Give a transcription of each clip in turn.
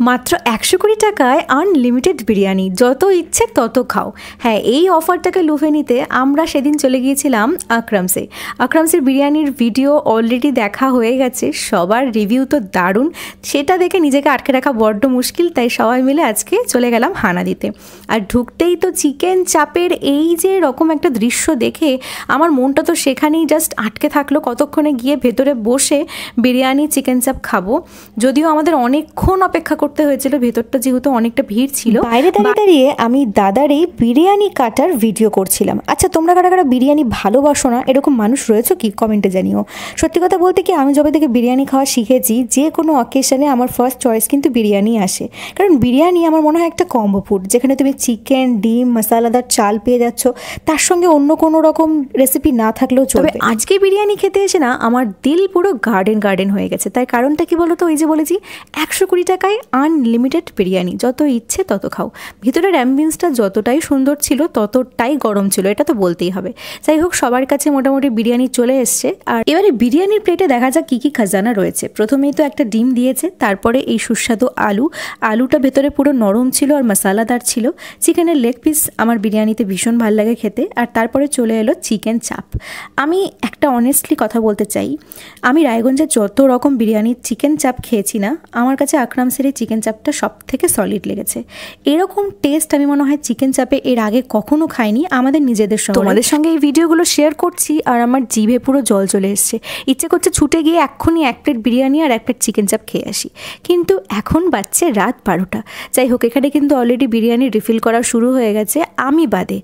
মাত্র ১২০ টাকায় আনলিমিটেড বিরিয়ানি, যত ইচ্ছে তত খাও। হ্যাঁ, এই অফারটাকে লুফে নিতে আমরা সেদিন চলে গিয়েছিলাম আকরামসে। আকরামসের বিরিয়ানির ভিডিও অলরেডি দেখা হয়ে গেছে, সবার রিভিউ তো দারুণ। সেটা দেখে নিজেকে আটকে রাখা বড্ড মুশকিল, তাই সবাই মিলে আজকে চলে গেলাম হানা দিতে। আর ঢুকতেই তো চিকেন চাপের এই যে রকম একটা দৃশ্য দেখে আমার মনটা তো সেখানেই জাস্ট আটকে থাকলো। কতক্ষণে গিয়ে ভেতরে বসে বিরিয়ানি চিকেন চাপ খাবো। যদিও আমাদের অনেকক্ষণ অপেক্ষা করতে হয়েছিল, ভেতরটা যেহেতু অনেকটা ভিড় ছিল। বাইরে দাঁড়িয়ে দাঁড়িয়ে আমি দাদার এই বিরিয়ানি কাটার ভিডিও করছিলাম। আচ্ছা, তোমরা কারা কারা বিরিয়ানি ভালোবাসো না এরকম মানুষ রয়েছে কি, কমেন্টে জানিও। সত্যি কথা বলতে কি, আমি যবে থেকে বিরিয়ানি খাওয়া শিখেছি, যে কোনো অকেশনে আমার ফার্স্ট চয়েস কিন্তু বিরিয়ানি আসে। কারণ বিরিয়ানি আমার মনে হয় একটা কম্বো ফুড, যেখানে তুমি চিকেন, ডিম, মশলাদার চাল পেয়ে যাচ্ছ, তার সঙ্গে অন্য কোনো রকম রেসিপি না থাকলেও চলবে। আজকে বিরিয়ানি খেতে এসে না আমার দিল পুরো গার্ডেন গার্ডেন হয়ে গেছে। তাই কারণটা কি বলো তো, ওই যে বলেছি ১২০ টাকায় আনলিমিটেড বিরিয়ানি, যত ইচ্ছে তত খাও। ভিতরের অ্যাম্বিয়েন্সটা যতটাই সুন্দর ছিল ততটাই গরম ছিল, এটা তো বলতেই হবে। যাই হোক, সবার কাছে মোটামুটি বিরিয়ানি চলে এসছে। আর এবারে বিরিয়ানির প্লেটে দেখা যাক কী কী খাজানা রয়েছে। প্রথমেই তো একটা ডিম দিয়েছে, তারপরে এই সুস্বাদু আলুটা ভেতরে পুরো নরম ছিল আর মশলাদার ছিল। চিকেনের লেগ পিস আমার বিরিয়ানিতে ভীষণ ভালো লাগে খেতে। আর তারপরে চলে এলো চিকেন চাপ। আমি একটা অনেস্টলি কথা বলতে চাই, আমি রায়গঞ্জের যত রকম বিরিয়ানির চিকেন চাপ খেয়েছি না, আমার কাছে আকরামসের এই চিকেন চাপটা সব থেকে সলিড লেগেছে। এরকম টেস্ট আমি মনে হয় চিকেন চাপে এর আগে কখনো খাইনি আমাদের নিজেদের সঙ্গে। তোমাদের সঙ্গে এই ভিডিওগুলো শেয়ার করছি আর আমার জিভে পুরো জল চলে এসছে। ইচ্ছে করছে ছুটে গিয়ে এক্ষুনি 1 প্লেট বিরিয়ানি আর 1 প্লেট চিকেন চাপ খেয়ে আসি, কিন্তু এখন বাজছে রাত 12টা। যাই হোক, এখানে কিন্তু অলরেডি বিরিয়ানি রিফিল করা শুরু হয়ে গেছে, আমি বাদে।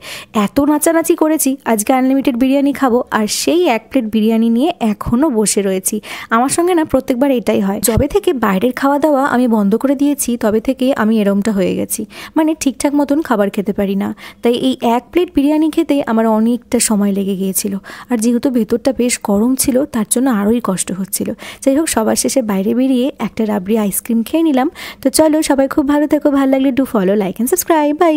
এত নাচানাচি করেছি, আজকে আনলিমিটেড বিরিয়ানি খাবো, আর সেই 1 প্লেট বিরিয়ানি নিয়ে এখনও বসে রয়েছি। আমার সঙ্গে না প্রত্যেকবার এটাই হয়, যবে থেকে বাইরের খাওয়া দাওয়া আমি বন্ধ করে দিয়েছি তবে থেকে আমি এরমটা হয়ে গেছি, মানে ঠিকঠাক মতন খাবার খেতে পারি না। তাই এই 1 প্লেট বিরিয়ানি খেতে আমার অনেকটা সময় লেগে গিয়েছিল। আর যেহেতু ভেতরটা বেশ গরম ছিল, তার জন্য আরোই কষ্ট হচ্ছিল। যাই হোক, সবার শেষে বাইরে বেরিয়ে একটা রাবড়ি আইসক্রিম খেয়ে নিলাম। তো চলো, সবাই খুব ভালো থেকো, ভালো লাগলে do follow, like and subscribe. By.